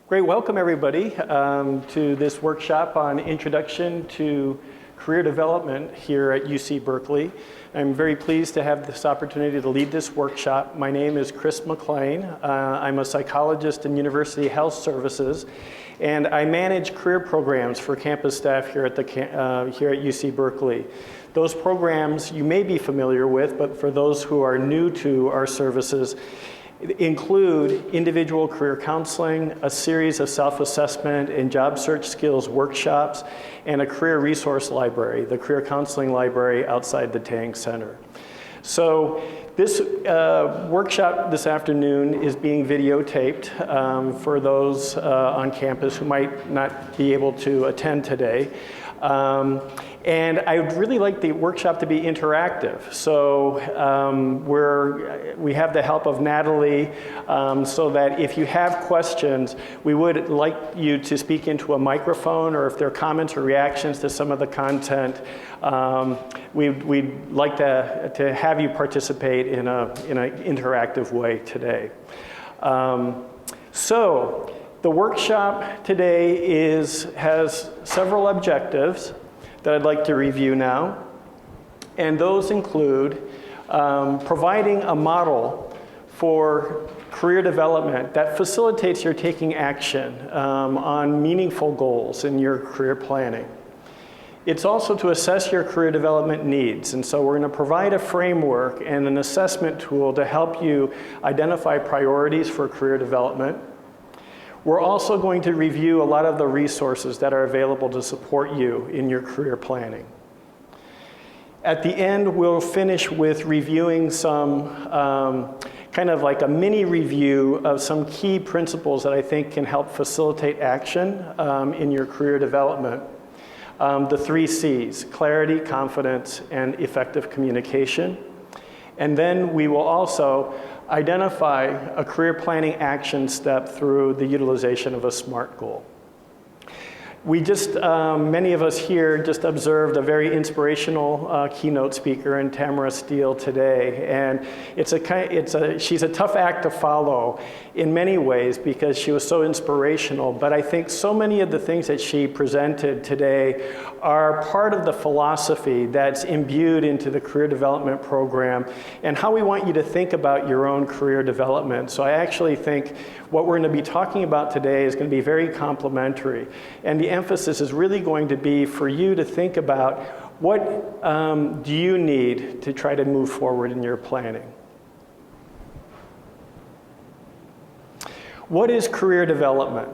Great, welcome everybody to this workshop on Introduction to Career Development here at UC Berkeley. I'm very pleased to have this opportunity to lead this workshop. My name is Chris McLean. I'm a psychologist in University Health Services, and I manage career programs for campus staff here at UC Berkeley. Those programs you may be familiar with, but for those who are new to our services, include individual career counseling, a series of self-assessment and job search skills workshops, and a career resource library, the Career Counseling Library outside the Tang Center. So this workshop this afternoon is being videotaped for those on campus who might not be able to attend today. And I would really like the workshop to be interactive. So we have the help of Natalie so that if you have questions, we would like you to speak into a microphone, or if there are comments or reactions to some of the content, we'd like to have you participate in an interactive way today. So the workshop today has several objectives that I'd like to review now. And those include providing a model for career development that facilitates your taking action on meaningful goals in your career planning. It's also to assess your career development needs. And so we're going to provide a framework and an assessment tool to help you identify priorities for career development. We're also going to review a lot of the resources that are available to support you in your career planning. At the end, we'll finish with reviewing some kind of like a mini review of some key principles that I think can help facilitate action in your career development. The 3 C's: clarity, confidence, and effective communication. And then we will also identify a career planning action step through the utilization of a SMART goal. We just, many of us here just observed a very inspirational keynote speaker in Tamara Steele today. And she's a tough act to follow in many ways because she was so inspirational. But I think so many of the things that she presented today are part of the philosophy that's imbued into the career development program and how we want you to think about your own career development. So I actually think what we're going to be talking about today is going to be very complementary. And the emphasis is really going to be for you to think about what do you need to try to move forward in your planning. What is career development?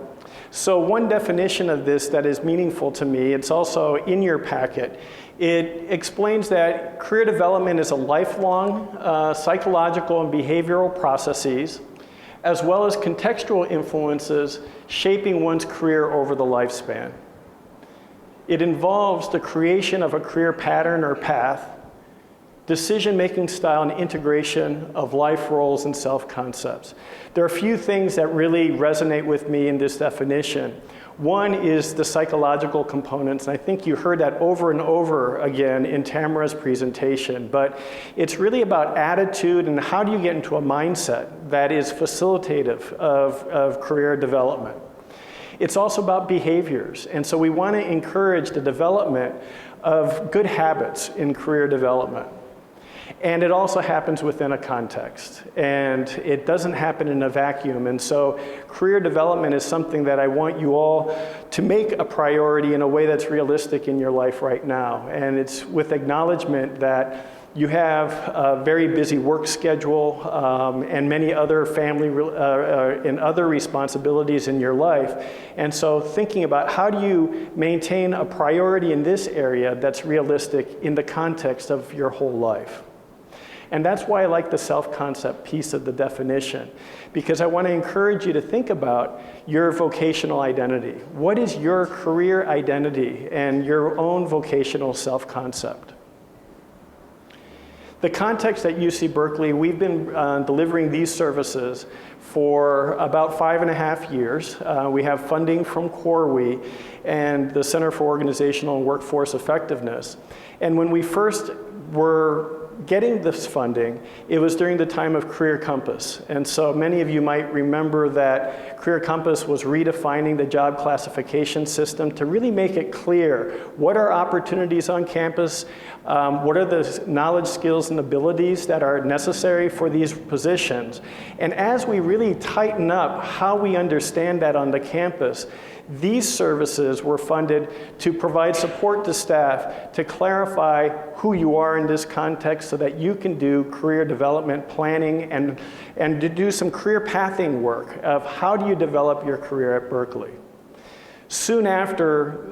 So one definition of this that is meaningful to me, it's also in your packet. It explains that career development is a lifelong psychological and behavioral processes, as well as contextual influences shaping one's career over the lifespan. It involves the creation of a career pattern or path, decision-making style, and integration of life roles and self-concepts. There are a few things that really resonate with me in this definition. One is the psychological components, and I think you heard that over and over again in Tamara's presentation, but it's really about attitude and how do you get into a mindset that is facilitative of career development. It's also about behaviors, and so we want to encourage the development of good habits in career development. And it also happens within a context, and it doesn't happen in a vacuum. And so career development is something that I want you all to make a priority in a way that's realistic in your life right now. And it's with acknowledgement that you have a very busy work schedule and many other family and other responsibilities in your life. And so thinking about how do you maintain a priority in this area that's realistic in the context of your whole life. And that's why I like the self-concept piece of the definition, because I want to encourage you to think about your vocational identity. What is your career identity and your own vocational self-concept? The context at UC Berkeley, we've been delivering these services for about 5.5 years. We have funding from CoreWe and the Center for Organizational and Workforce Effectiveness. And when we first were getting this funding, it was during the time of Career Compass. And so many of you might remember that Career Compass was redefining the job classification system to really make it clear what are opportunities on campus, what are the knowledge, skills, and abilities that are necessary for these positions. And as we really tighten up how we understand that on the campus, these services were funded to provide support to staff to clarify who you are in this context so that you can do career development planning and to do some career pathing work of how do you develop your career at Berkeley. Soon after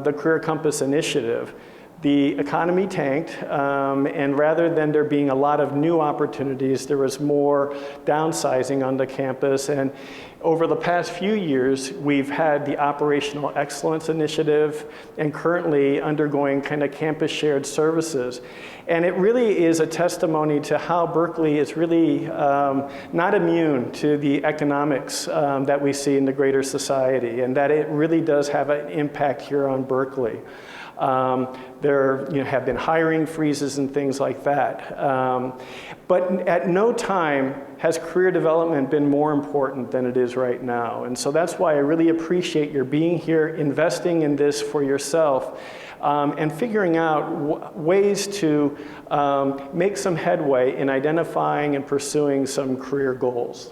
the Career Compass initiative, the economy tanked, and rather than there being a lot of new opportunities, there was more downsizing on the campus. And over the past few years, we've had the Operational Excellence Initiative and currently undergoing kind of campus shared services. And it really is a testimony to how Berkeley is really not immune to the economics that we see in the greater society, and that it really does have an impact here on Berkeley. There have been hiring freezes and things like that. But at no time has career development been more important than it is right now. And so that's why I really appreciate your being here, investing in this for yourself, and figuring out ways to make some headway in identifying and pursuing some career goals.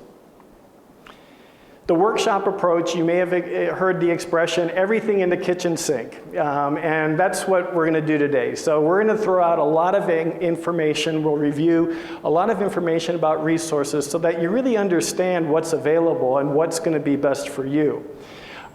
The workshop approach, you may have heard the expression, everything in the kitchen sink. And that's what we're going to do today. So we're going to throw out a lot of information. We'll review a lot of information about resources so that you really understand what's available and what's going to be best for you.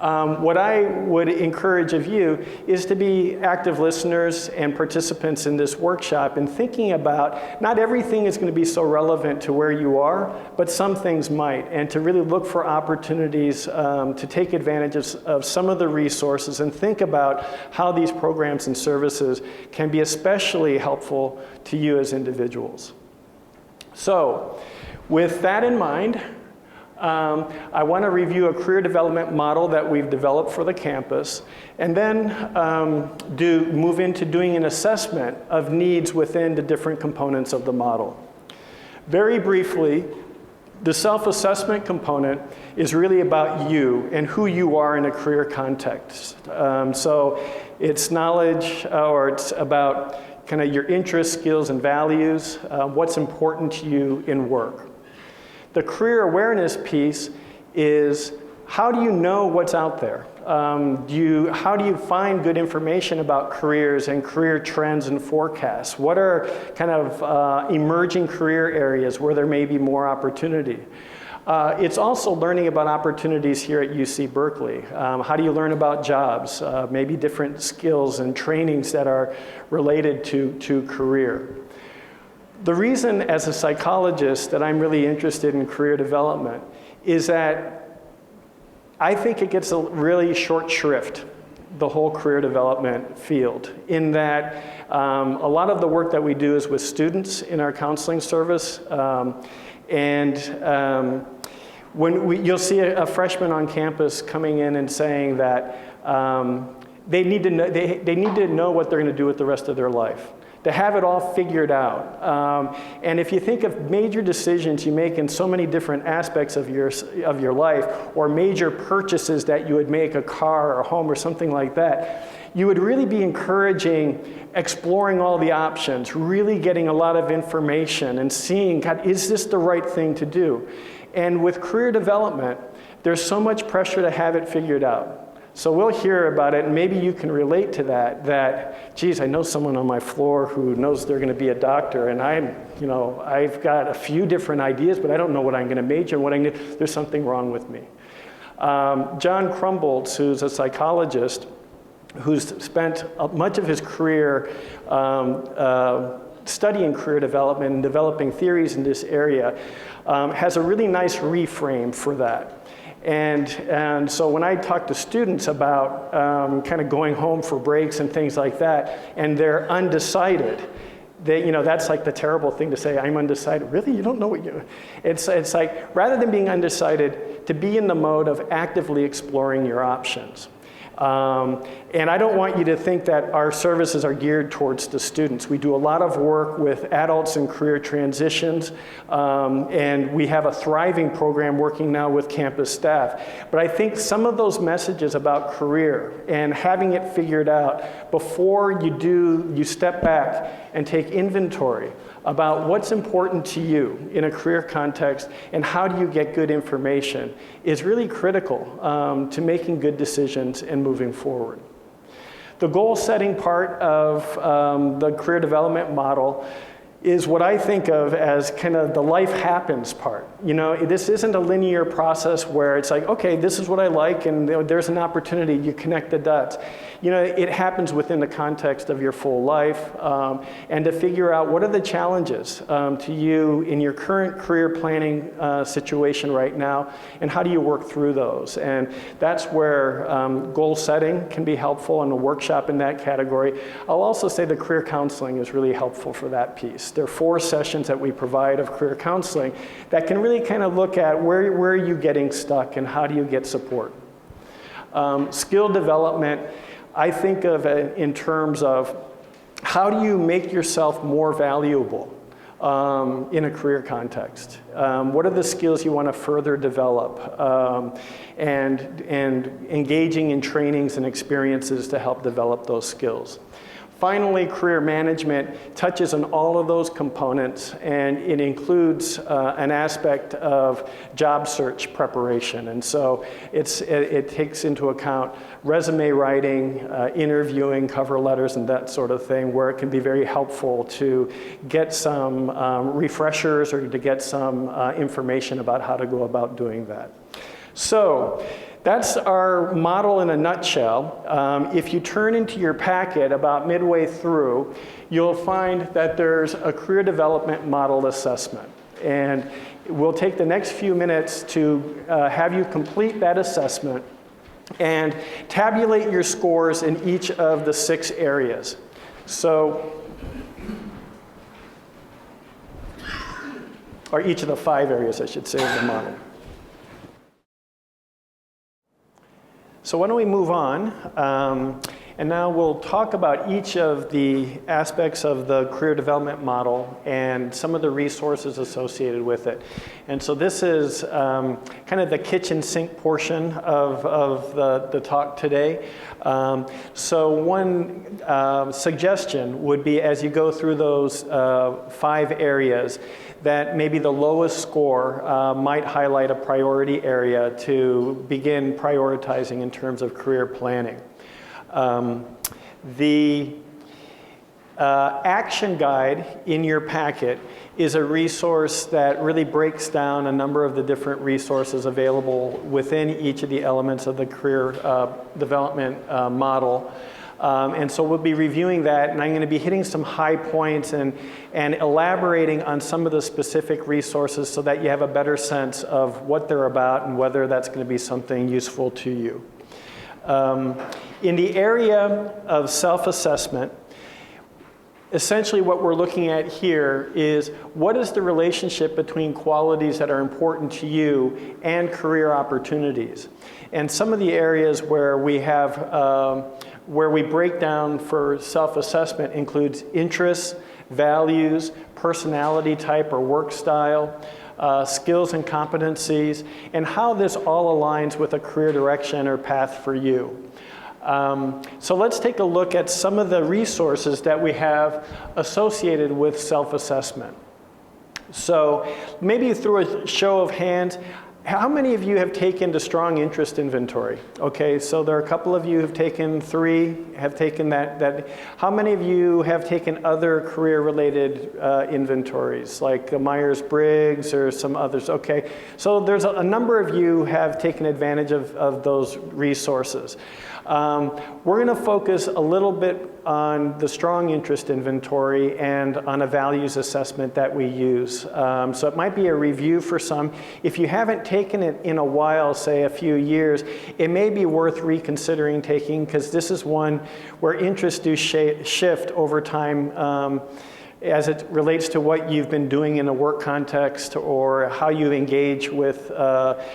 What I would encourage of you is to be active listeners and participants in this workshop and thinking about not everything is going to be so relevant to where you are, but some things might, and to really look for opportunities to take advantage of some of the resources and think about how these programs and services can be especially helpful to you as individuals. So, with that in mind, I want to review a career development model that we've developed for the campus, and then move into doing an assessment of needs within the different components of the model. Very briefly, the self-assessment component is really about you and who you are in a career context. So it's knowledge, or it's about kind of your interests, skills, and values, what's important to you in work. The career awareness piece is, how do you know what's out there? How do you find good information about careers and career trends and forecasts? What are kind of emerging career areas where there may be more opportunity? It's also learning about opportunities here at UC Berkeley. How do you learn about jobs, maybe different skills and trainings that are related to career? The reason as a psychologist that I'm really interested in career development is that I think it gets a really short shrift, the whole career development field, in that a lot of the work that we do is with students in our counseling service. You'll see a freshman on campus coming in and saying that they need to know what they're going to do with the rest of their life, to have it all figured out. And if you think of major decisions you make in so many different aspects of your life, or major purchases that you would make, a car or a home or something like that, you would really be encouraging exploring all the options, really getting a lot of information and seeing, God, is this the right thing to do? And with career development, there's so much pressure to have it figured out. So we'll hear about it, and maybe you can relate to that, geez, I know someone on my floor who knows they're going to be a doctor, and I've got a few different ideas, but I don't know what I'm going to major in, there's something wrong with me. John Krumboltz, who's a psychologist, who's spent much of his career studying career development and developing theories in this area, has a really nice reframe for that. And so when I talk to students about kind of going home for breaks and things like that, and they're undecided, that's like the terrible thing to say, I'm undecided. Really? You don't know what you... It's like, rather than being undecided, to be in the mode of actively exploring your options. And I don't want you to think that our services are geared towards the students. We do a lot of work with adults in career transitions, and we have a thriving program working now with campus staff. But I think some of those messages about career and having it figured out before you step back and take inventory about what's important to you in a career context and how do you get good information is really critical to making good decisions and moving forward. The goal setting part of the career development model is what I think of as kind of the life happens part. You know, this isn't a linear process where it's like, okay, this is what I like and there's an opportunity, you connect the dots. You know, it happens within the context of your full life, and to figure out what are the challenges to you in your current career planning situation right now, and how do you work through those. And that's where goal setting can be helpful, and a workshop in that category. I'll also say the career counseling is really helpful for that piece. There are 4 sessions that we provide of career counseling that can really kind of look at where are you getting stuck and how do you get support. Skill development, I think of it in terms of how do you make yourself more valuable in a career context? What are the skills you want to further develop? And engaging in trainings and experiences to help develop those skills. Finally, career management touches on all of those components, and it includes an aspect of job search preparation. And so it takes into account resume writing, interviewing, cover letters, and that sort of thing, where it can be very helpful to get some refreshers or to get some information about how to go about doing that. So, that's our model in a nutshell. If you turn into your packet about midway through, you'll find that there's a career development model assessment. And we'll take the next few minutes to have you complete that assessment and tabulate your scores in each of the 6 areas. So, or each of the 5 areas, I should say, of the model. So why don't we move on, and now we'll talk about each of the aspects of the career development model and some of the resources associated with it. And so this is kind of the kitchen sink portion of the talk today. So one suggestion would be, as you go through those 5 areas, that maybe the lowest score might highlight a priority area to begin prioritizing in terms of career planning. The action guide in your packet is a resource that really breaks down a number of the different resources available within each of the elements of the career development model. And so we'll be reviewing that, and I'm going to be hitting some high points and elaborating on some of the specific resources so that you have a better sense of what they're about and whether that's going to be something useful to you. In the area of self-assessment, essentially what we're looking at here is what is the relationship between qualities that are important to you and career opportunities. And some of the areas where we have where we break down for self-assessment includes interests, values, personality type or work style, skills and competencies, and how this all aligns with a career direction or path for you. So let's take a look at some of the resources that we have associated with self-assessment. So maybe through a show of hands, how many of you have taken the strong interest inventory? Okay, so there are a couple of you who have taken 3, have taken that. How many of you have taken other career-related inventories, like the Myers-Briggs or some others? Okay, so there's a number of you have taken advantage of those resources. We're going to focus a little bit on the strong interest inventory and on a values assessment that we use. So it might be a review for some. If you haven't taken it in a while, say a few years, it may be worth reconsidering taking, because this is one where interests do shift over time as it relates to what you've been doing in a work context or how you engage with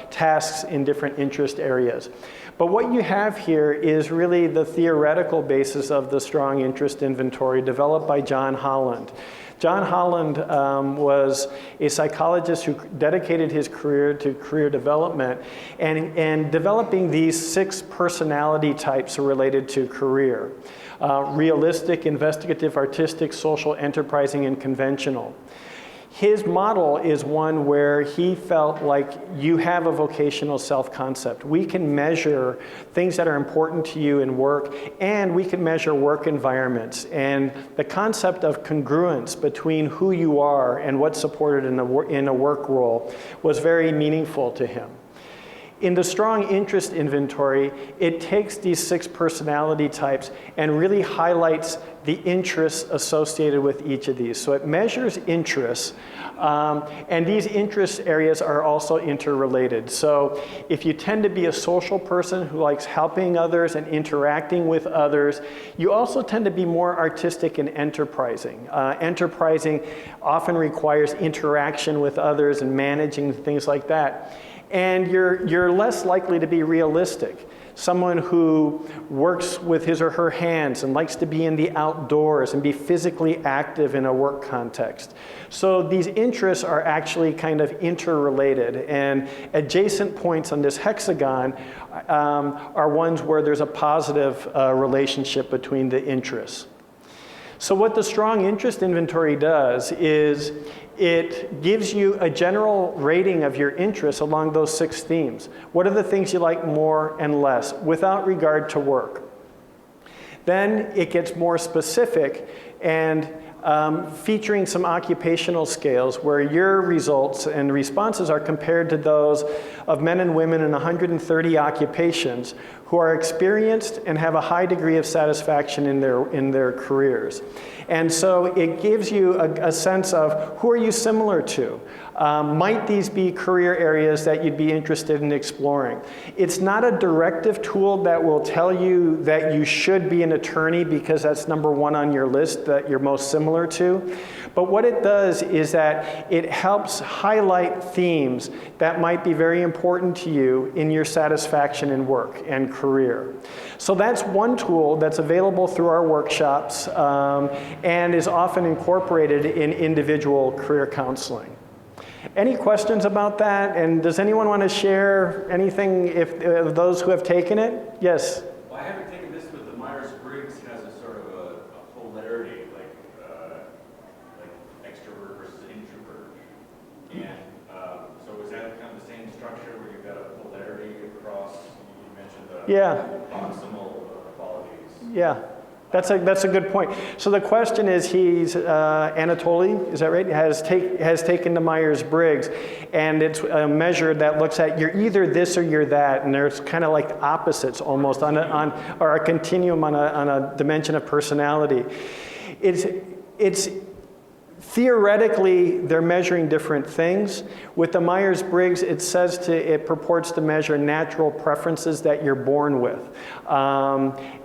tasks in different interest areas. But what you have here is really the theoretical basis of the strong interest inventory developed by John Holland. John Holland was a psychologist who dedicated his career to career development and developing these 6 personality types related to career. Realistic, investigative, artistic, social, enterprising, and conventional. His model is one where he felt like you have a vocational self-concept. We can measure things that are important to you in work, and we can measure work environments. And the concept of congruence between who you are and what's supported in a work role was very meaningful to him. In the strong interest inventory, it takes these 6 personality types and really highlights the interests associated with each of these. So it measures interests, and these interest areas are also interrelated. So if you tend to be a social person who likes helping others and interacting with others, you also tend to be more artistic and enterprising. Enterprising often requires interaction with others and managing things like that. And you're less likely to be realistic. Someone who works with his or her hands and likes to be in the outdoors and be physically active in a work context. So these interests are actually kind of interrelated, and adjacent points on this hexagon are ones where there's a positive relationship between the interests. So what the strong interest inventory does is it gives you a general rating of your interests along those 6 themes. What are the things you like more and less, without regard to work? Then it gets more specific and featuring some occupational scales where your results and responses are compared to those of men and women in 130 occupations who are experienced and have a high degree of satisfaction in their careers. And so it gives you a sense of who are you similar to? Might these be career areas that you'd be interested in exploring? It's not a directive tool that will tell you that you should be an attorney because that's number 1 on your list that you're most similar to. But what it does is that it helps highlight themes that might be very important to you in your satisfaction in work and career. So that's one tool that's available through our workshops and is often incorporated in individual career counseling. Any questions about that? And does anyone want to share anything if those who have taken it? Yes? Well, I haven't taken this, but the Myers-Briggs has a sort of a polarity, like extrovert versus introvert. And so is that kind of the same structure where you've got a polarity across, you mentioned the proximal qualities? Yeah. That's a good point. So the question is, he's Anatoly, is that right? Has taken the Myers-Briggs, and it's a measure that looks at you're either this or you're that, and there's kind of like opposites almost on a continuum on a dimension of personality. It's theoretically, they're measuring different things. With the Myers-Briggs, it purports to measure natural preferences that you're born with.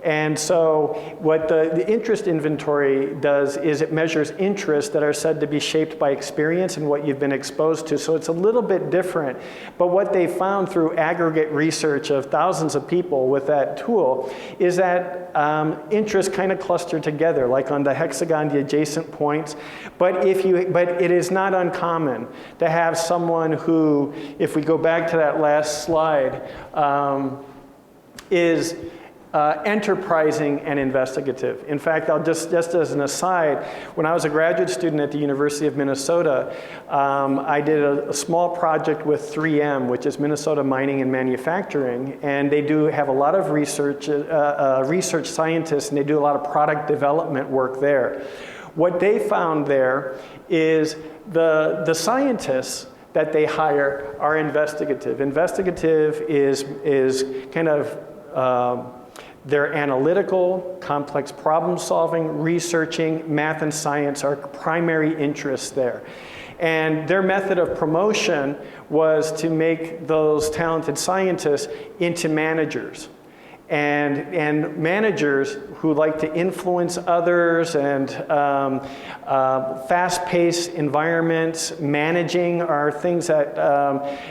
And so what the interest inventory does is it measures interests that are said to be shaped by experience and what you've been exposed to. So it's a little bit different. But what they found through aggregate research of thousands of people with that tool is that interests kind of cluster together, like on the hexagon, the adjacent points. But it is not uncommon to have someone who, if we go back to that last slide, is enterprising and investigative. In fact, I'll just as an aside, when I was a graduate student at the University of Minnesota, I did a small project with 3M, which is Minnesota Mining and Manufacturing, and they do have a lot of research scientists, and they do a lot of product development work there. What they found there is the scientists that they hire are investigative. Investigative is kind of, they're analytical, complex problem solving, researching, math and science are primary interests there. And their method of promotion was to make those talented scientists into managers. And managers who like to influence others and fast-paced environments, managing are things that,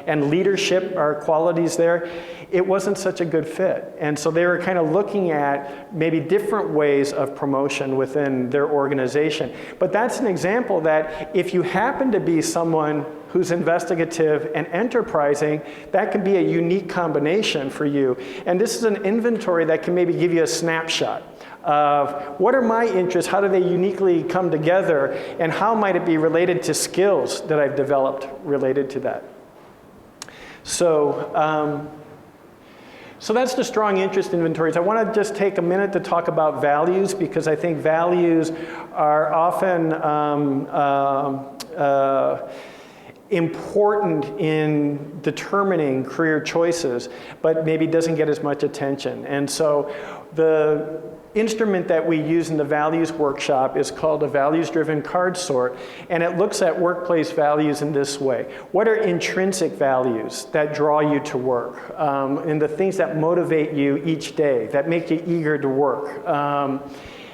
and leadership are qualities there. it wasn't such a good fit. And so they were kind of looking at maybe different ways of promotion within their organization. But that's an example that if you happen to be someone who's investigative and enterprising, that can be a unique combination for you. And this is an inventory that can maybe give you a snapshot of what are my interests, how do they uniquely come together, and how might it be related to skills that I've developed related to that. So, so that's the strong interest inventories. I want to just take a minute to talk about values, because I think values are often important in determining career choices, but maybe doesn't get as much attention. And so the instrument that we use in the values workshop is called a values-driven card sort, and it looks at workplace values in this way. What are intrinsic values that draw you to work, and the things that motivate you each day, that make you eager to work?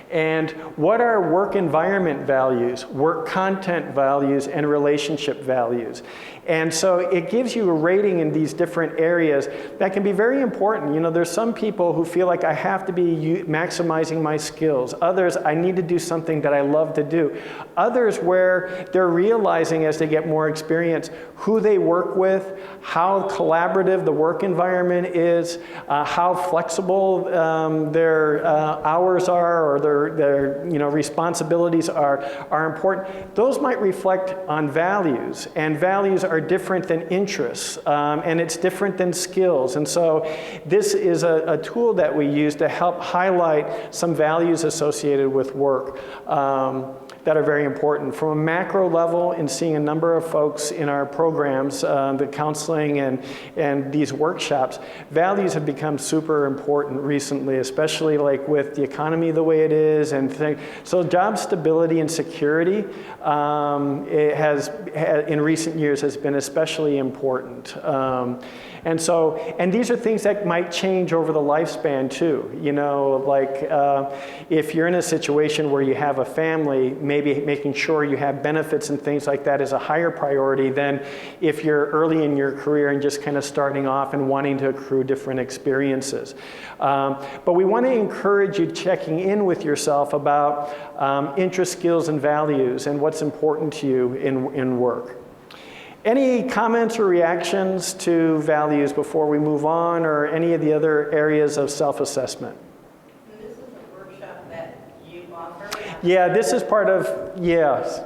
And what are work environment values, work content values, and relationship values? And so it gives you a rating in these different areas that can be very important. You know, there's some people who feel like I have to be maximizing my skills. Others, I need to do something that I love to do. Others where they're realizing as they get more experience who they work with, how collaborative the work environment is, how flexible their hours are, or their responsibilities are important. Those might reflect on values, and values are different than interests, and it's different than skills. And so this is a tool that we use to help highlight some values associated with work that are very important. From a macro level, in seeing a number of folks in our programs, the counseling and these workshops, values have become super important recently, especially like with the economy the way it is. And so job stability and security it has in recent years has been especially important. And these are things that might change over the lifespan too. You know, like if you're in a situation where you have a family, maybe making sure you have benefits and things like that is a higher priority than if you're early in your career and just kind of starting off and wanting to accrue different experiences. But we want to encourage you checking in with yourself about interest, skills, and values, and what's important to you in work. Any comments or reactions to values before we move on, or any of the other areas of self-assessment? This is a workshop that you offer? Yeah, this is part of, yes.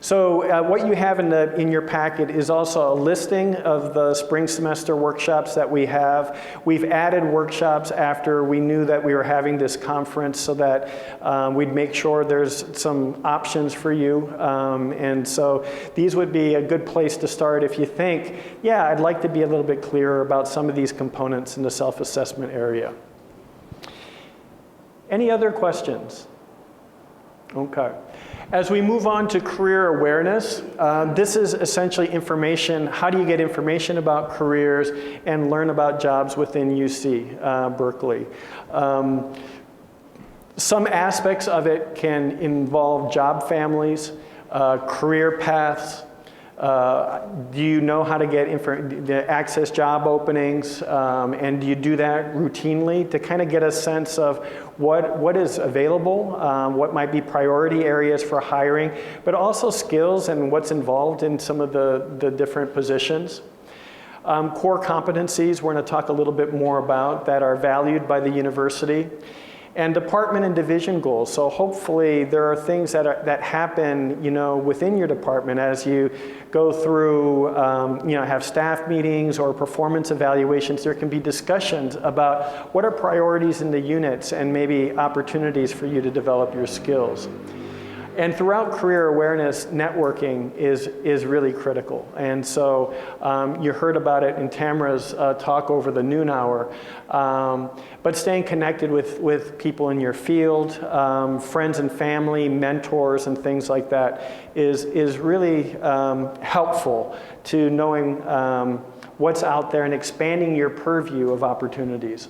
So what you have in your packet is also a listing of the spring semester workshops that we have. We've added workshops after we knew that we were having this conference so that we'd make sure there's some options for you. And so these would be a good place to start if you think, yeah, I'd like to be a little bit clearer about some of these components in the self-assessment area. Any other questions? Okay. As we move on to career awareness, this is essentially information. How do you get information about careers and learn about jobs within UC Berkeley? Some aspects of it can involve job families, career paths. Do you know how to get access job openings, and do you do that routinely to kind of get a sense of what is available, what might be priority areas for hiring, but also skills and what's involved in some of the different positions. Core competencies we're going to talk a little bit more about that are valued by the university. And department and division goals. So hopefully there are things that happen, within your department as you go through, have staff meetings or performance evaluations. There can be discussions about what are priorities in the units and maybe opportunities for you to develop your skills. And throughout career awareness, networking is really critical. And so you heard about it in Tamara's talk over the noon hour. But staying connected with people in your field, friends and family, mentors, and things like that is really helpful to knowing what's out there and expanding your purview of opportunities.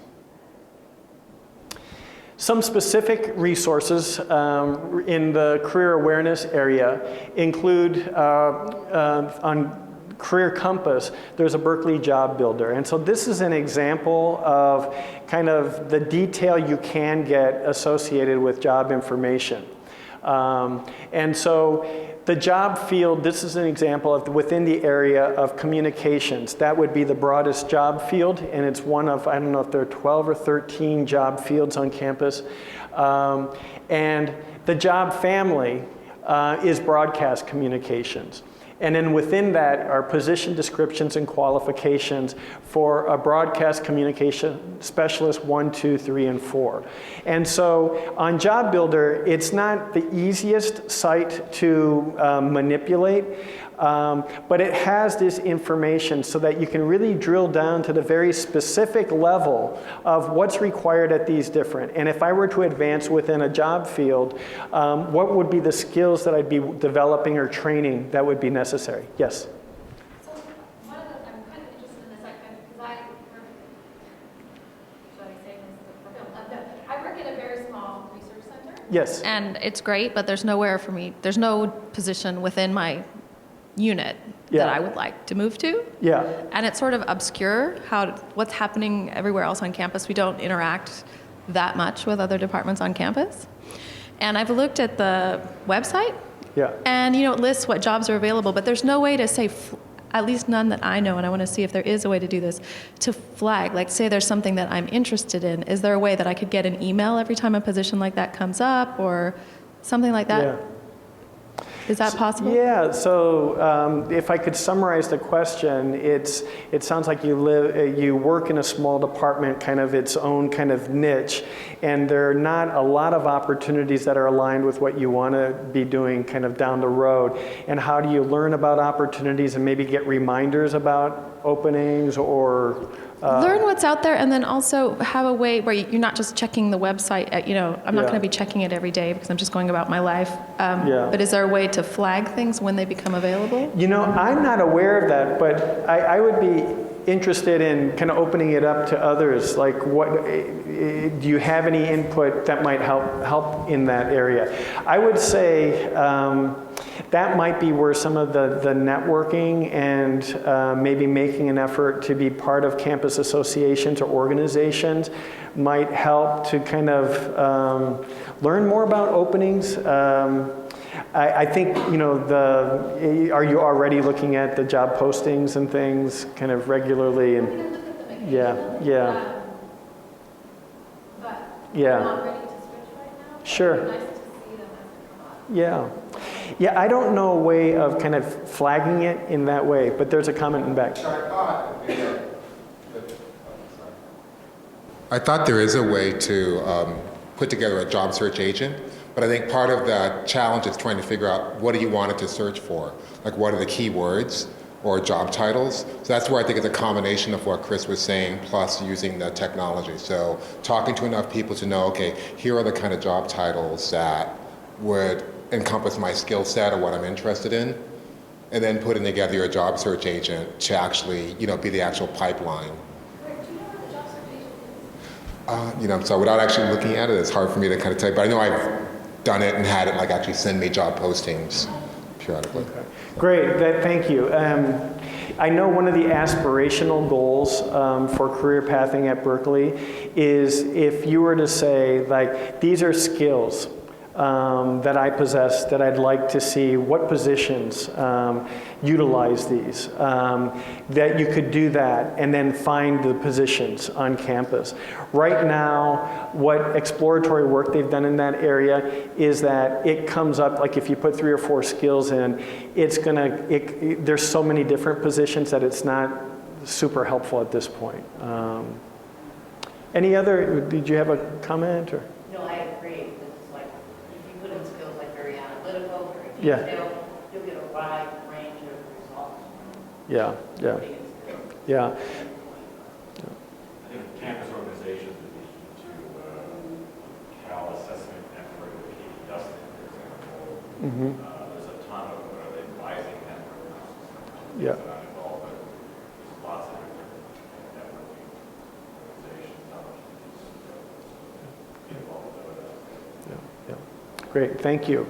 Some specific resources in the career awareness area include on Career Compass, there's a Berkeley Job Builder. And so this is an example of kind of the detail you can get associated with job information. And so the job field, this is an example of within the area of communications. That would be the broadest job field, and it's one of, I don't know if there are 12 or 13 job fields on campus. And the job family is broadcast communications. And then within that are position descriptions and qualifications for a broadcast communication specialist 1, 2, 3, and 4. And so on Job Builder, it's not the easiest site to manipulate, but it has this information so that you can really drill down to the very specific level of what's required at these different. And if I were to advance within a job field, what would be the skills that I'd be developing or training that would be necessary? Yes? So one of the, I'm kind of interested in this, because should I say this for film? No, I work in a very small research center. Yes. And it's great, but there's nowhere for me, there's no position within my unit Yeah. that I would like to move to. Yeah. And it's sort of obscure what's happening everywhere else on campus. We don't interact that much with other departments on campus. And I've looked at the website, Yeah. and it lists what jobs are available, but there's no way to say, at least none that I know, and I want to see if there is a way to do this, to flag, like say there's something that I'm interested in. Is there a way that I could get an email every time a position like that comes up, or something like that? Yeah. Is that possible? Yeah, so if I could summarize the question, it sounds like you work in a small department, kind of its own kind of niche, and there are not a lot of opportunities that are aligned with what you want to be doing kind of down the road. And how do you learn about opportunities and maybe get reminders about openings or... Learn what's out there, and then also have a way where you're not just checking the website. I'm not Yeah. going to be checking it every day because I'm just going about my life. Yeah. But is there a way to flag things when they become available? I'm not aware of that, but I would be interested in kind of opening it up to others. Like, do you have any input that might help in that area? I would say that might be where some of the networking and maybe making an effort to be part of campus associations or organizations might help to kind of learn more about openings. I think, are you already looking at the job postings and things kind of regularly? And yeah. But Yeah. I'm not ready to switch right now. Sure. It's nice to see them as they come up. Yeah, I don't know a way of kind of flagging it in that way, but there's a comment in back. I thought there is a way to put together a job search agent, but I think part of the challenge is trying to figure out what do you want it to search for? Like, what are the keywords or job titles? So that's where I think it's a combination of what Chris was saying plus using the technology. So talking to enough people to know, okay, here are the kind of job titles that would encompass my skill set or what I'm interested in, and then putting together your job search agent to actually, be the actual pipeline. Rick, do you know where the job search agent is? So without actually looking at it, it's hard for me to kind of tell you, but I know I've done it and had it actually send me job postings periodically. Okay. Great, thank you. I know one of the aspirational goals for career pathing at Berkeley is if you were to say, these are skills that I possess that I'd like to see what positions utilize these, that you could do that and then find the positions on campus. Right now, what exploratory work they've done in that area is that it comes up, like if you put 3 or 4 skills in, there's so many different positions that it's not super helpful at this point. Did you have a comment or? No, I agree. It's like, if you put in skills like very analytical, very Yeah. detailed, you'll get a wide range of results. Yeah. Putting in skills. Yeah. I think campus organizations would need to Cal assessment network with Katie Dustin, for example. Mm-hmm. There's a ton of advising networks. Yeah. That I'm involved with. There's lots of different networking organizations, opportunities to be involved with that. Yeah. Great, thank you.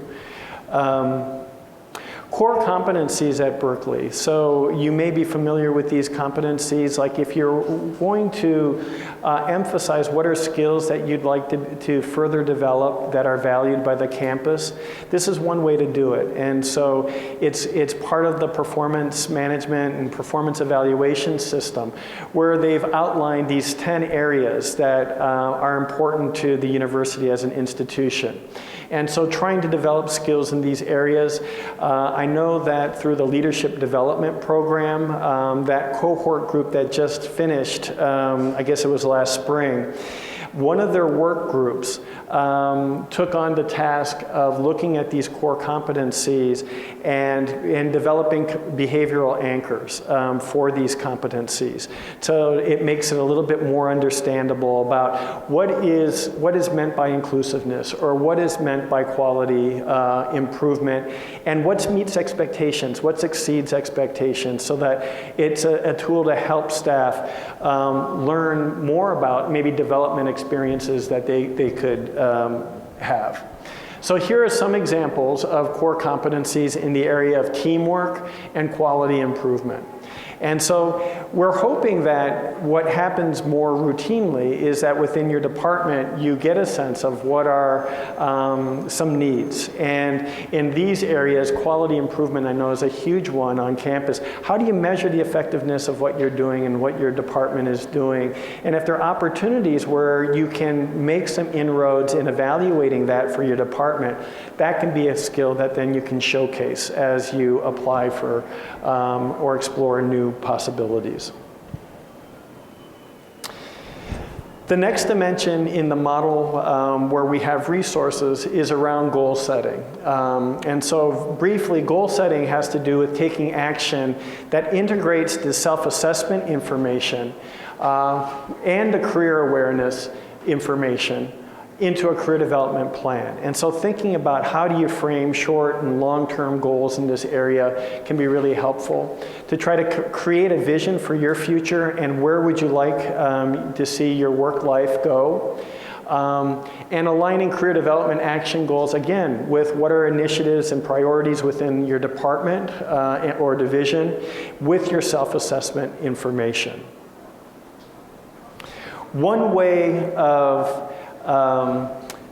Core competencies at Berkeley. So you may be familiar with these competencies, like if you're going to emphasize what are skills that you'd like to further develop that are valued by the campus, this is one way to do it. And so it's part of the performance management and performance evaluation system, where they've outlined these 10 areas that are important to the university as an institution. And so trying to develop skills in these areas, I know that through the leadership development program, that cohort group that just finished, I guess it was last spring, one of their work groups took on the task of looking at these core competencies and developing behavioral anchors for these competencies. So it makes it a little bit more understandable about what is meant by inclusiveness, or what is meant by quality improvement, and what meets expectations, what exceeds expectations, so that it's a tool to help staff learn more about maybe development experiences that they could have. So here are some examples of core competencies in the area of teamwork and quality improvement. And so we're hoping that what happens more routinely is that within your department, you get a sense of what are some needs. And in these areas, quality improvement, I know, is a huge one on campus. How do you measure the effectiveness of what you're doing and what your department is doing? And if there are opportunities where you can make some inroads in evaluating that for your department, that can be a skill that then you can showcase as you apply for or explore new possibilities. The next dimension in the model where we have resources is around goal setting. And so briefly, goal setting has to do with taking action that integrates the self-assessment information and the career awareness information into a career development plan. And so thinking about how do you frame short and long-term goals in this area can be really helpful to try to create a vision for your future and where would you like to see your work life go. And aligning career development action goals, again, with what are initiatives and priorities within your department or division with your self-assessment information. One way of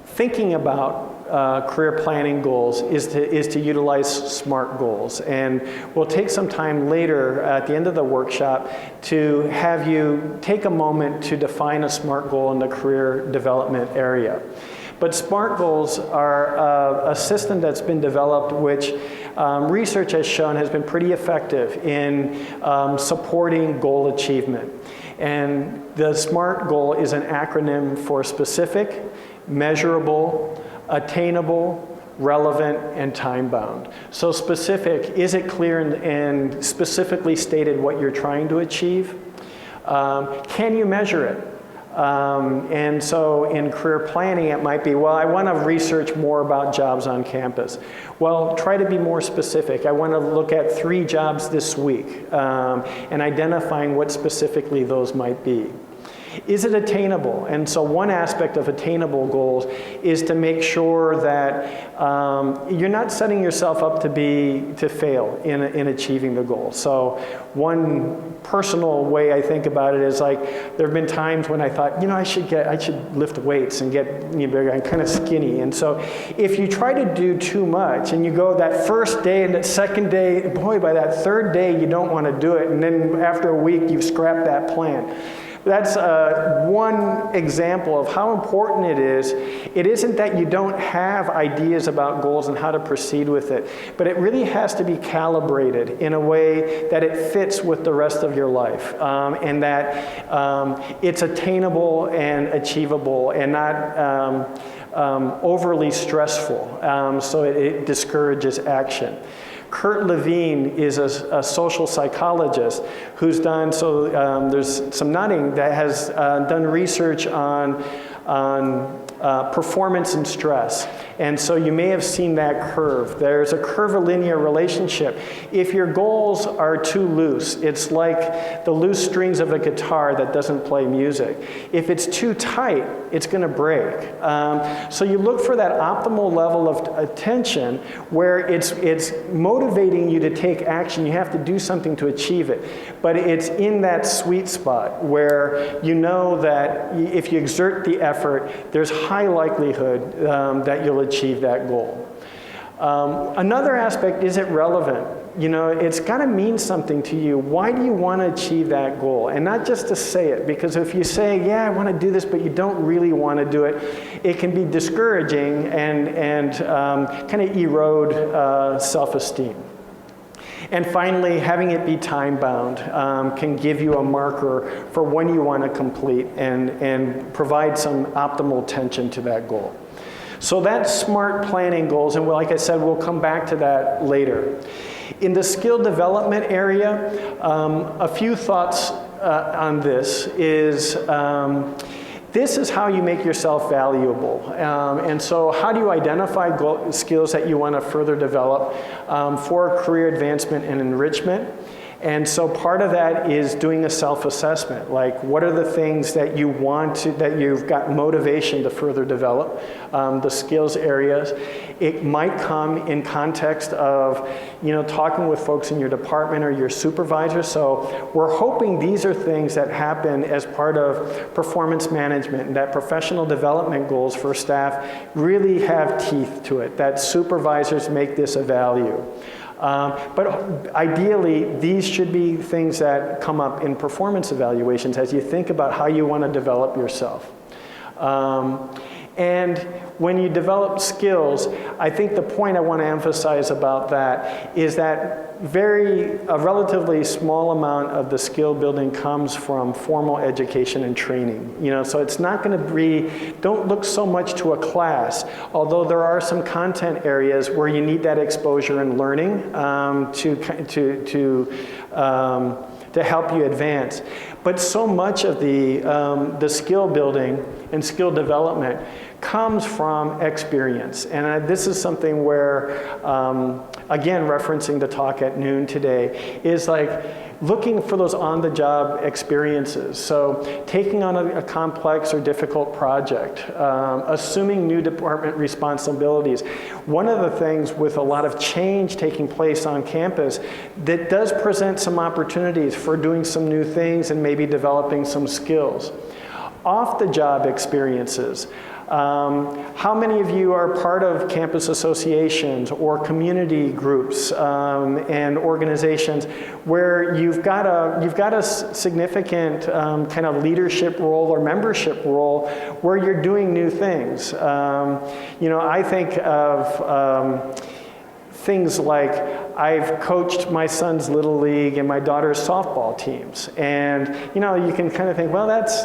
thinking about career planning goals is to utilize SMART goals. And we'll take some time later at the end of the workshop to have you take a moment to define a SMART goal in the career development area. But SMART goals are a system that's been developed which research has shown has been pretty effective in supporting goal achievement. And the SMART goal is an acronym for specific, measurable, attainable, relevant, and time-bound. So specific, is it clear and specifically stated what you're trying to achieve? Can you measure it? And so in career planning, it might be, well, I want to research more about jobs on campus. Well, try to be more specific. I want to look at 3 jobs this week and identifying what specifically those might be. Is it attainable? And so one aspect of attainable goals is to make sure that you're not setting yourself up to fail in achieving the goal. So one personal way I think about it is like there have been times when I thought, I should lift weights and get bigger. I'm kind of skinny. And so if you try to do too much and you go that first day and that second day, boy, by that third day you don't want to do it, and then after a week you've scrapped that plan. That's one example of how important it is. It isn't that you don't have ideas about goals and how to proceed with it, but it really has to be calibrated in a way that it fits with the rest of your life, and that it's attainable and achievable and not overly stressful, so it discourages action. Kurt Levine is a social psychologist who's done, there's some nodding, that has done research on on performance and stress. And so you may have seen that curve. There's a curvilinear relationship. If your goals are too loose, it's like the loose strings of a guitar that doesn't play music. If it's too tight, it's going to break. So you look for that optimal level of attention where it's motivating you to take action. You have to do something to achieve it. But it's in that sweet spot where you know that if you exert the effort, there's high likelihood that you'll achieve that goal. Another aspect, is it relevant? You know, it's got to mean something to you. Why do you want to achieve that goal? And not just to say it, because if you say, yeah, I want to do this, but you don't really want to do it, it can be discouraging and kind of erode self-esteem. And finally, having it be time-bound can give you a marker for when you want to complete and provide some optimal attention to that goal. So that's SMART planning goals, and like I said, we'll come back to that later. In the skill development area, a few thoughts on this is, this is how you make yourself valuable. And so how do you identify skills that you want to further develop for career advancement and enrichment? And so part of that is doing a self-assessment, like what are the things that you want to, that you've got motivation to further develop, the skills areas. It might come in context of, you know, talking with folks in your department or your supervisor. So we're hoping these are things that happen as part of performance management, and that professional development goals for staff really have teeth to it, that supervisors make this a value. But ideally, these should be things that come up in performance evaluations as you think about how you want to develop yourself. And when you develop skills, I think the point I want to emphasize about that is that a relatively small amount of the skill building comes from formal education and training. You know, so it's not going to be, don't look so much to a class, although there are some content areas where you need that exposure and learning to help you advance. But so much of the skill building and skill development comes from experience. And this is something where, again, referencing the talk at noon today, is like looking for those on-the-job experiences. So taking on a complex or difficult project, assuming new department responsibilities. One of the things with a lot of change taking place on campus that does present some opportunities for doing some new things and maybe developing some skills. Off-the-job experiences. How many of you are part of campus associations or community groups and organizations where you've got a significant kind of leadership role or membership role where you're doing new things? You know, I think of things like I've coached my son's Little League and my daughter's softball teams. And, you know, you can kind of think, well, that's,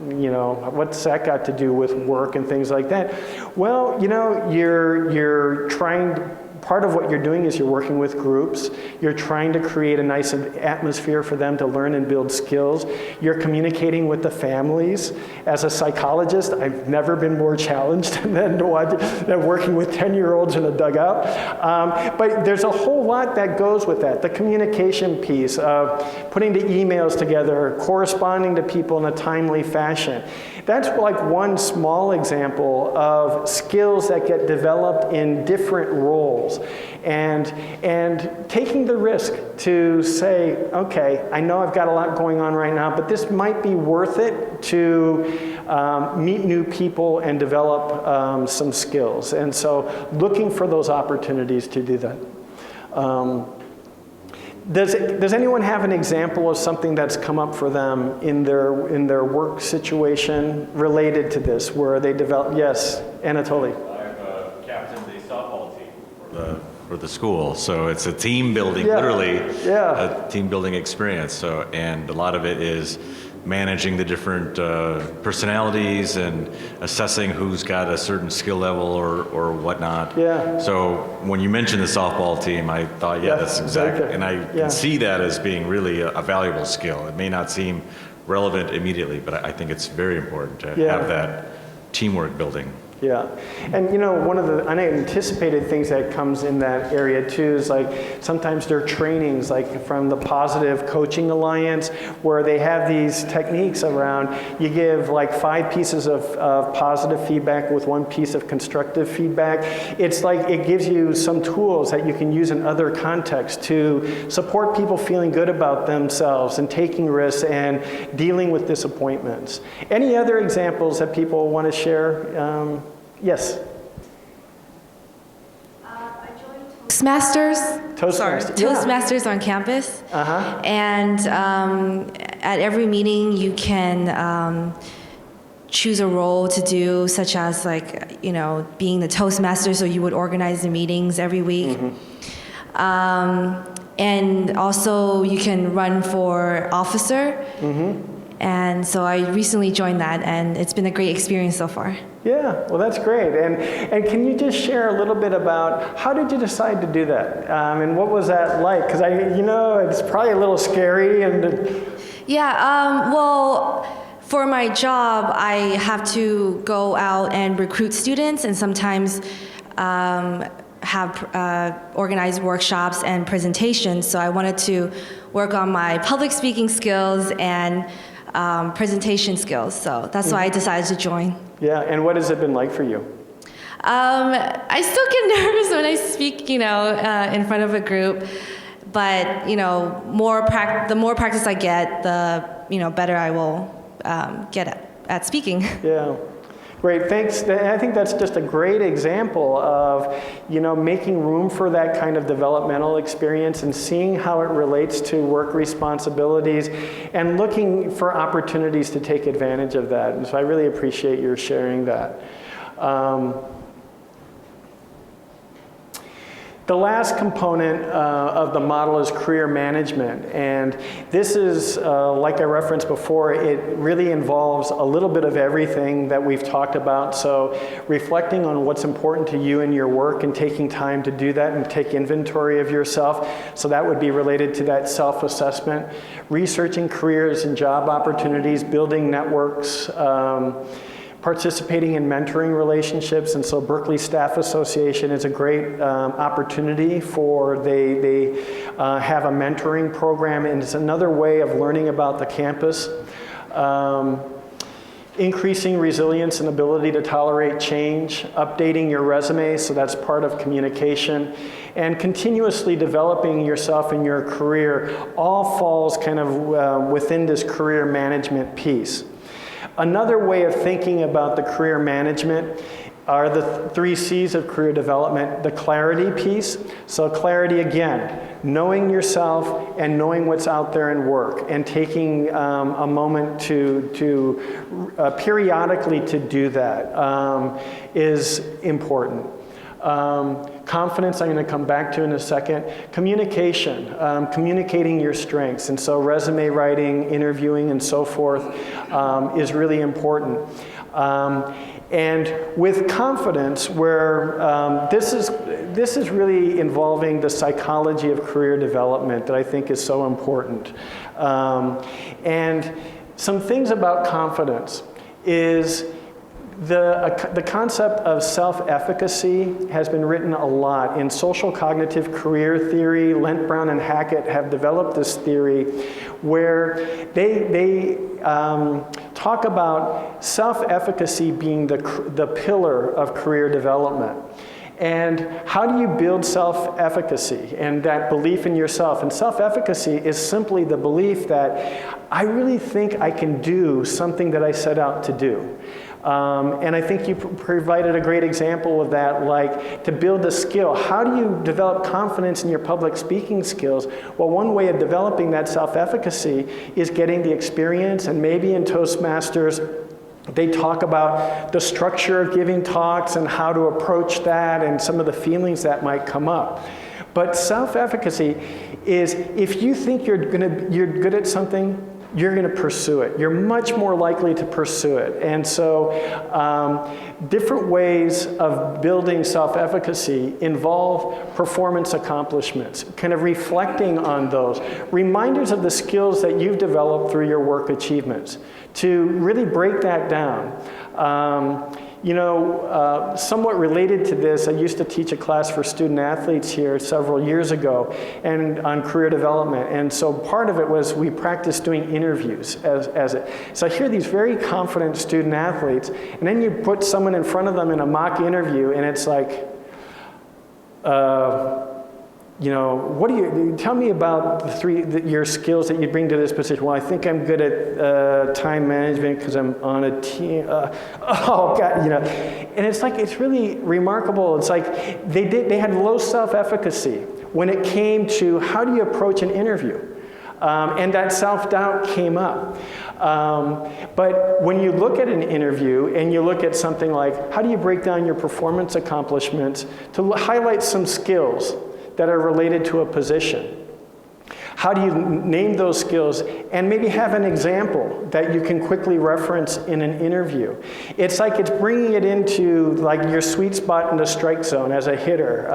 you know, what's that got to do with work and things like that? Well, you know, you're trying to, part of what you're doing is you're working with groups. You're trying to create a nice atmosphere for them to learn and build skills. You're communicating with the families. As a psychologist, I've never been more challenged than working with 10-year-olds in a dugout. But there's a whole lot that goes with that. The communication piece of putting the emails together, corresponding to people in a timely fashion. That's like one small example of skills that get developed in different roles. And taking the risk to say, okay, I know I've got a lot going on right now, but this might be worth it to meet new people and develop some skills. And so looking for those opportunities to do that. Does anyone have an example of something that's come up for them in their work situation related to this, where they develop? Yes, Anatoly. I've captained the softball team for the school, so it's a team building, literally a team building experience. So, and a lot of it is managing the different personalities and assessing who's got a certain skill level or whatnot. Yeah. So when you mentioned the softball team, I thought, that's exactly, and I can see that as being really a valuable skill. It may not seem relevant immediately, but I think it's very important to have that teamwork building. Yeah, and you know, one of the unanticipated things that comes in that area too is like sometimes there are trainings like from the Positive Coaching Alliance where they have these techniques around, you give like 5 pieces of positive feedback with 1 piece of constructive feedback. It's like it gives you some tools that you can use in other contexts to support people feeling good about themselves and taking risks and dealing with disappointments. Any other examples that people want to share? Yes. I joined Toastmasters. Sorry, Toastmasters on campus. And at every meeting, you can choose a role to do, such as like, you know, being the Toastmaster, so you would organize the meetings every week. And also, you can run for officer. And so I recently joined that, and it's been a great experience so far. Yeah, well, that's great. And can you just share a little bit about how did you decide to do that? And what was that like? Because you know, it's probably a little scary. Yeah, well, for my job, I have to go out and recruit students, and sometimes have organized workshops and presentations. So I wanted to work on my public speaking skills and presentation skills. So that's why I decided to join. Yeah, and what has it been like for you? I still get nervous when I speak, you know, in front of a group. But, you know, the more practice I get, the, you know, better I will get at speaking. Yeah. Great, thanks. I think that's just a great example of, you know, making room for that kind of developmental experience and seeing how it relates to work responsibilities and looking for opportunities to take advantage of that. And so I really appreciate your sharing that. The last component of the model is career management, and this is, like I referenced before, it really involves a little bit of everything that we've talked about. So reflecting on what's important to you in your work and taking time to do that and take inventory of yourself. So that would be related to that self-assessment. Researching careers and job opportunities, building networks, participating in mentoring relationships, and so Berkeley Staff Association is a great opportunity for, they have a mentoring program, and it's another way of learning about the campus. Increasing resilience and ability to tolerate change, updating your resume, so that's part of communication, and continuously developing yourself in your career all falls kind of within this career management piece. Another way of thinking about the career management are the 3 C's of career development, the clarity piece. So clarity, again, knowing yourself and knowing what's out there in work and taking a moment to periodically to do that is important. Confidence, I'm going to come back to in a second. Communication, communicating your strengths. And so resume writing, interviewing, and so forth is really important. And with confidence, where this is really involving the psychology of career development that I think is so important. And some things about confidence is the concept of self-efficacy has been written a lot. In social cognitive career theory, Lent, Brown, and Hackett have developed this theory where they talk about self-efficacy being the pillar of career development. And how do you build self-efficacy and that belief in yourself? And self-efficacy is simply the belief that I really think I can do something that I set out to do. And I think you provided a great example of that, like to build a skill. How do you develop confidence in your public speaking skills? Well, one way of developing that self-efficacy is getting the experience, and maybe in Toastmasters, they talk about the structure of giving talks and how to approach that and some of the feelings that might come up. But self-efficacy is if you think you're good at something, you're going to pursue it. You're much more likely to pursue it. And so different ways of building self-efficacy involve performance accomplishments, kind of reflecting on those, reminders of the skills that you've developed through your work achievements, to really break that down. Somewhat related to this, I used to teach a class for student athletes here several years ago and on career development. And so part of it was we practiced doing interviews as it. So I hear these very confident student athletes, and then you put someone in front of them in a mock interview, and it's like, what do you tell me about your skills that you bring to this position? Well, I think I'm good at time management because I'm on a team. And it's like, it's really remarkable. It's like they had low self-efficacy when it came to how do you approach an interview. And that self-doubt came up. But when you look at an interview and you look at something like, how do you break down your performance accomplishments to highlight some skills that are related to a position? How do you name those skills and maybe have an example that you can quickly reference in an interview? It's like it's bringing it into like your sweet spot in the strike zone as a hitter.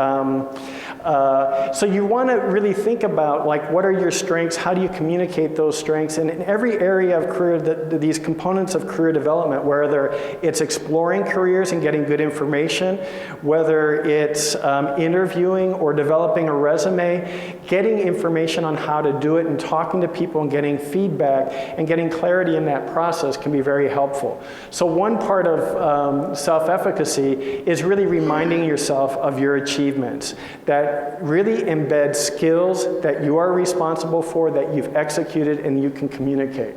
So you want to really think about like what are your strengths, how do you communicate those strengths, and in every area of career, these components of career development, whether it's exploring careers and getting good information, whether it's interviewing or developing a resume, getting information on how to do it and talking to people and getting feedback and getting clarity in that process can be very helpful. So one part of self-efficacy is really reminding yourself of your achievements, that really embed skills that you are responsible for, that you've executed and you can communicate.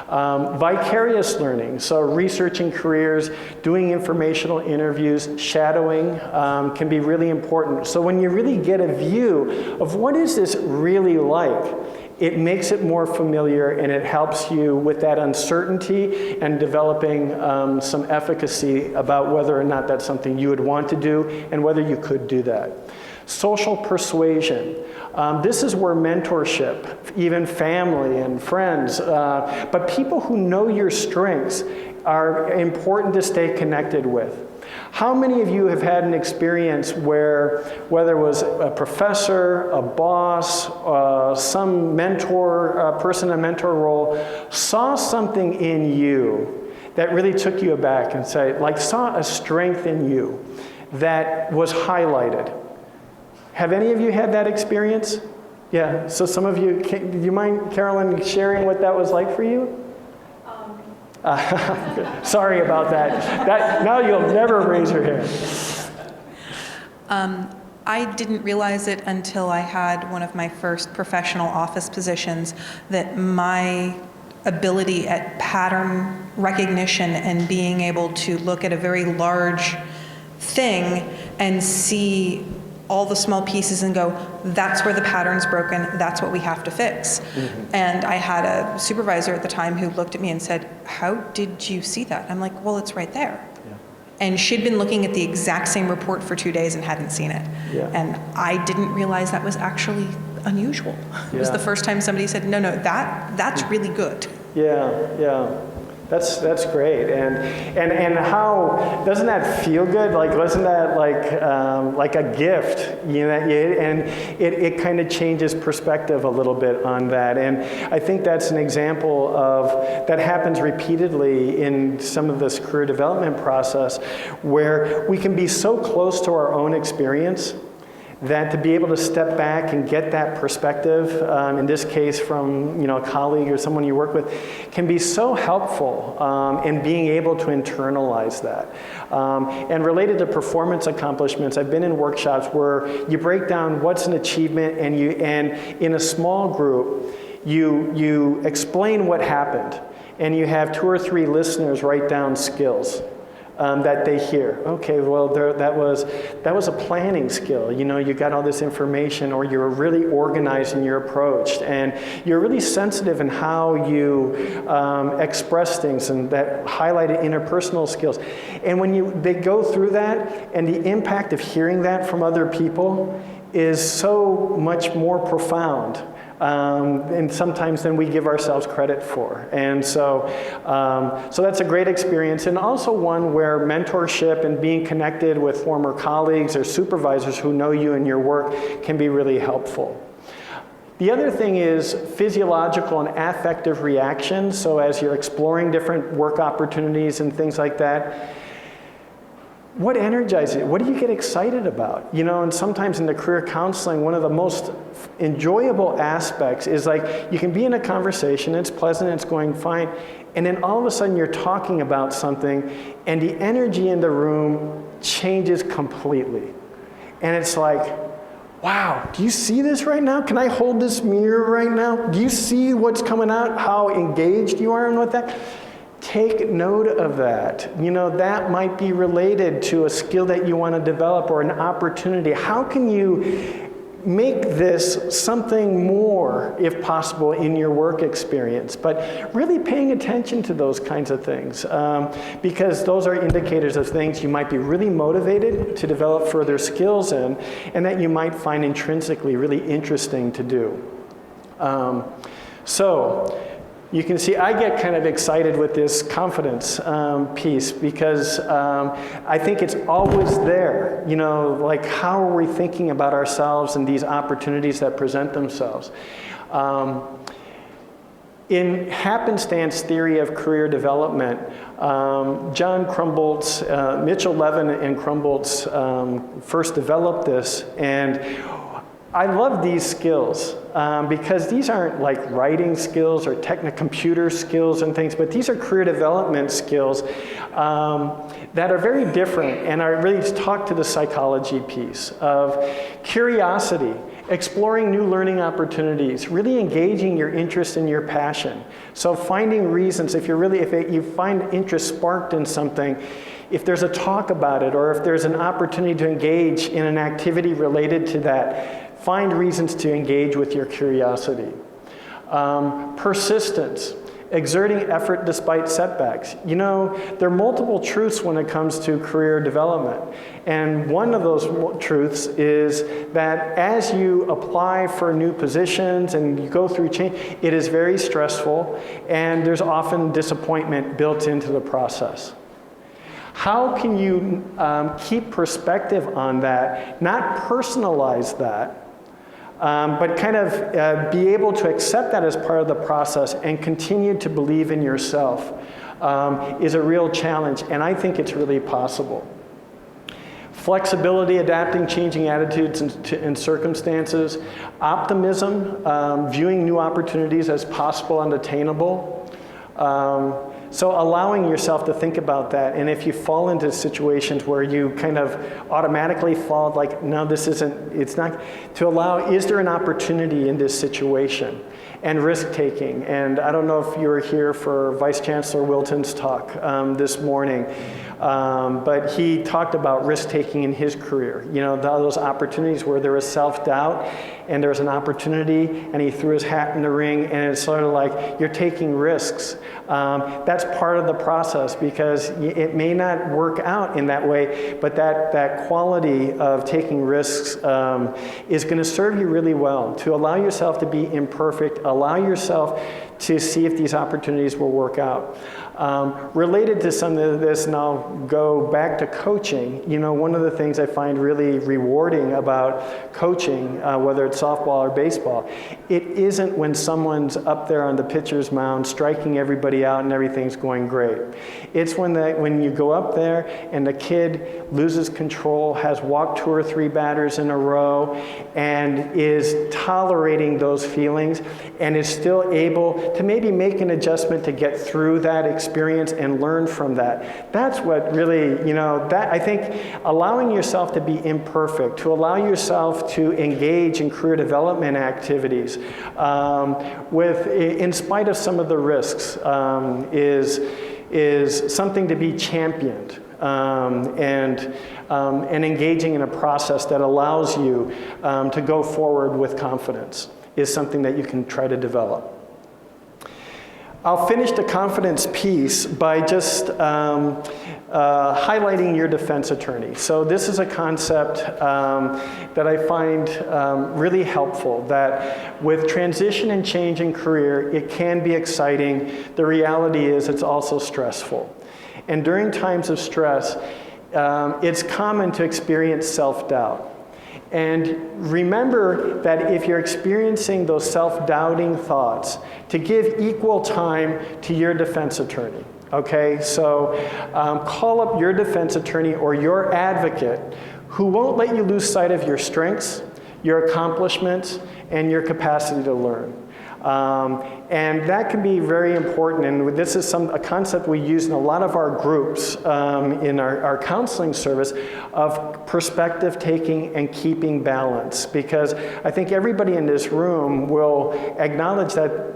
Vicarious learning, so researching careers, doing informational interviews, shadowing can be really important. So when you really get a view of what is this really like, it makes it more familiar and it helps you with that uncertainty and developing some efficacy about whether or not that's something you would want to do and whether you could do that. Social persuasion. This is where mentorship, even family and friends, but people who know your strengths are important to stay connected with. How many of you have had an experience where, whether it was a professor, a boss, some mentor, person in a mentor role, saw something in you that really took you aback and saw a strength in you that was highlighted? Have any of you had that experience? Yeah, so some of you, do you mind, Carolyn, sharing what that was like for you? Sorry about that. Now you'll never raise your hand. I didn't realize it until I had one of my first professional office positions that my ability at pattern recognition and being able to look at a very large thing and see all the small pieces and go, that's where the pattern's broken, that's what we have to fix. Mm-hmm. And I had a supervisor at the time who looked at me and said, how did you see that? I'm like, well, it's right there. Yeah. And she'd been looking at the exact same report for 2 days and hadn't seen it. Yeah. And I didn't realize that was actually unusual. It was the first time somebody said, no, that's really good. Yeah. That's great, and how doesn't that feel good? Like, wasn't that like a gift? And it kind of changes perspective a little bit on that. And I think that's an example of that happens repeatedly in some of this career development process, where we can be so close to our own experience that to be able to step back and get that perspective, in this case from a colleague or someone you work with, can be so helpful in being able to internalize that. And related to performance accomplishments, I've been in workshops where you break down what's an achievement, and in a small group, you explain what happened, and you have 2 or 3 listeners write down skills that they hear. Okay, well, that was a planning skill. You got all this information, or you're really organized in your approach, and you're really sensitive in how you express things, and that highlighted interpersonal skills. And when they go through that, and the impact of hearing that from other people is so much more profound. And sometimes than we give ourselves credit for. And so that's a great experience, and also one where mentorship and being connected with former colleagues or supervisors who know you and your work can be really helpful. The other thing is physiological and affective reactions. So as you're exploring different work opportunities and things like that, what energizes you? What do you get excited about? You know, and sometimes in the career counseling, one of the most enjoyable aspects is like you can be in a conversation, it's pleasant, it's going fine, and then all of a sudden you're talking about something and the energy in the room changes completely. And it's like, wow, do you see this right now? Can I hold this mirror right now? Do you see what's coming out, how engaged you are and what that? Take note of that. You know, that might be related to a skill that you want to develop or an opportunity. How can you make this something more, if possible, in your work experience? But really paying attention to those kinds of things, because those are indicators of things you might be really motivated to develop further skills in, and that you might find intrinsically really interesting to do. So you can see I get kind of excited with this confidence piece because I think it's always there. You know, like how are we thinking about ourselves and these opportunities that present themselves? In happenstance theory of career development, John Krumboltz, Mitchell Levin and Krumboltz first developed this, and I love these skills because these aren't like writing skills or computer skills and things, but these are career development skills that are very different and are really talk to the psychology piece of curiosity, exploring new learning opportunities, really engaging your interest and your passion. So finding reasons, if you find interest sparked in something, if there's a talk about it or if there's an opportunity to engage in an activity related to that, find reasons to engage with your curiosity. Persistence, exerting effort despite setbacks. You know, there are multiple truths when it comes to career development. And one of those truths is that as you apply for new positions and you go through change, it is very stressful and there's often disappointment built into the process. How can you keep perspective on that, not personalize that, but kind of be able to accept that as part of the process and continue to believe in yourself is a real challenge, and I think it's really possible. Flexibility, adapting changing attitudes and circumstances. Optimism, viewing new opportunities as possible and attainable. So allowing yourself to think about that, and if you fall into situations where you kind of automatically fall like, no, this isn't, it's not, to allow, is there an opportunity in this situation? And risk-taking. And I don't know if you were here for Vice Chancellor Wilton's talk this morning, but he talked about risk-taking in his career. You know, those opportunities where there was self-doubt and there was an opportunity and he threw his hat in the ring, and it's sort of like you're taking risks. That's part of the process because it may not work out in that way, but that quality of taking risks is going to serve you really well, to allow yourself to be imperfect, allow yourself to see if these opportunities will work out. Related to some of this, and I'll go back to coaching, you know, one of the things I find really rewarding about coaching, whether it's softball or baseball, it isn't when someone's up there on the pitcher's mound striking everybody out and everything's going great. It's when you go up there and the kid loses control, has walked 2 or 3 batters in a row, and is tolerating those feelings, and is still able to maybe make an adjustment to get through that experience and learn from that. That's what really, you know, that I think allowing yourself to be imperfect, to allow yourself to engage in career development activities in spite of some of the risks is something to be championed. And engaging in a process that allows you to go forward with confidence is something that you can try to develop. I'll finish the confidence piece by just highlighting your defense attorney. So this is a concept that I find really helpful, that with transition and change in career, it can be exciting. The reality is it's also stressful. And during times of stress, it's common to experience self-doubt. And remember that if you're experiencing those self-doubting thoughts, to give equal time to your defense attorney. Okay, so call up your defense attorney or your advocate who won't let you lose sight of your strengths, your accomplishments, and your capacity to learn. And that can be very important, and this is a concept we use in a lot of our groups in our counseling service of perspective taking and keeping balance, because I think everybody in this room will acknowledge that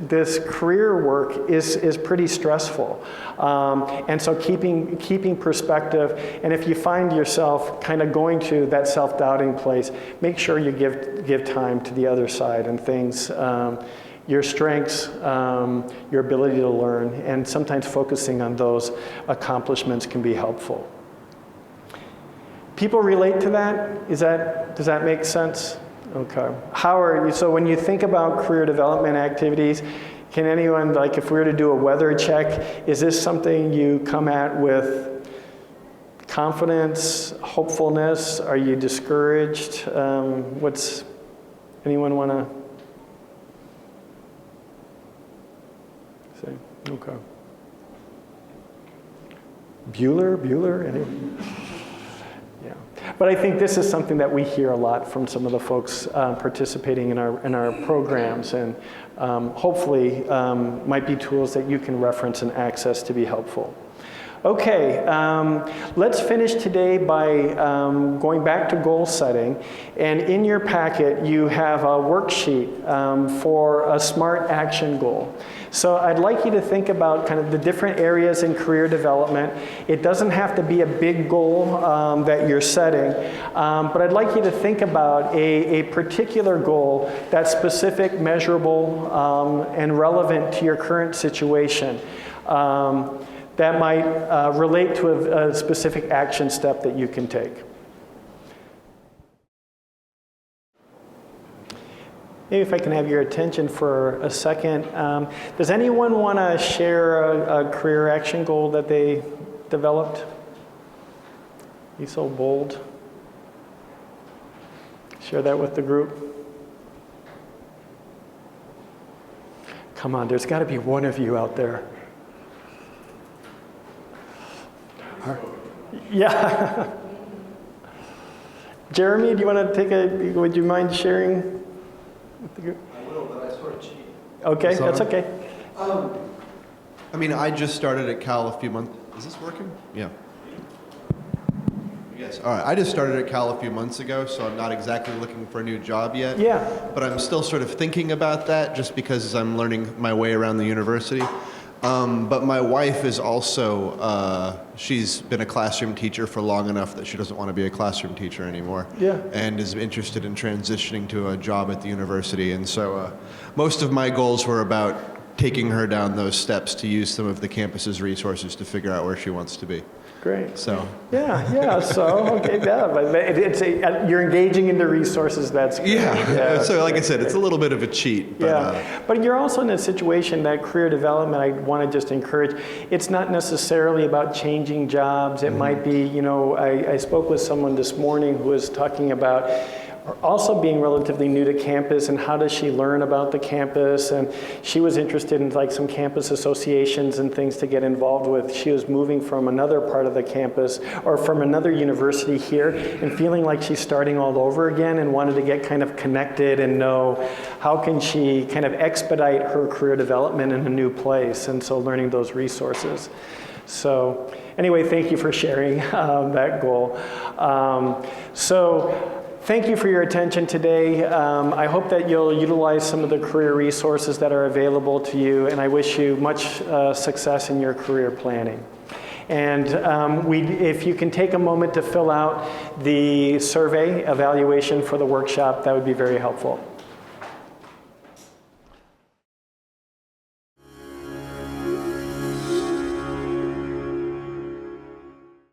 this career work is pretty stressful. And so keeping perspective, and if you find yourself kind of going to that self-doubting place, make sure you give time to the other side and things, your strengths, your ability to learn, and sometimes focusing on those accomplishments can be helpful. People relate to that? Does that make sense? Okay. So when you think about career development activities, can anyone, like if we were to do a weather check, is this something you come at with confidence, hopefulness? Are you discouraged? Anyone want to say? Okay. Bueller? Anyone? Yeah. But I think this is something that we hear a lot from some of the folks participating in our programs, and hopefully might be tools that you can reference and access to be helpful. Okay, let's finish today by going back to goal setting. And in your packet, you have a worksheet for a SMART action goal. So I'd like you to think about kind of the different areas in career development. It doesn't have to be a big goal that you're setting, but I'd like you to think about a particular goal that's specific, measurable, and relevant to your current situation. That might relate to a specific action step that you can take. Maybe if I can have your attention for a second. Does anyone want to share a career action goal that they developed? Be so bold. Share that with the group. Come on, there's got to be one of you out there. Yeah. Jeremy, do you want to would you mind sharing with the group? I will, but I sort of cheat. Okay, that's okay. I mean, I just started at Cal a few months. Is this working? Yeah. Yes. All right. I just started at Cal a few months ago, so I'm not exactly looking for a new job yet. Yeah. But I'm still sort of thinking about that just because I'm learning my way around the university. But my wife is also, she's been a classroom teacher for long enough that she doesn't want to be a classroom teacher anymore. Yeah. And is interested in transitioning to a job at the university. And so most of my goals were about taking her down those steps to use some of the campus's resources to figure out where she wants to be. Great. So. Yeah. So okay, yeah, but you're engaging in the resources. That's great. Yeah. So like I said, it's a little bit of a cheat. But, but you're also in a situation that career development. I want to just encourage. It's not necessarily about changing jobs. It might be. I spoke with someone this morning who was talking about also being relatively new to campus and how does she learn about the campus, and she was interested in like some campus associations and things to get involved with. She was moving from another part of the campus or from another university here and feeling like she's starting all over again and wanted to get kind of connected and know how can she kind of expedite her career development in a new place, and so learning those resources. So anyway, thank you for sharing that goal. Thank you for your attention today. I hope that you'll utilize some of the career resources that are available to you, and I wish you much success in your career planning. And if you can take a moment to fill out the survey evaluation for the workshop, that would be very helpful.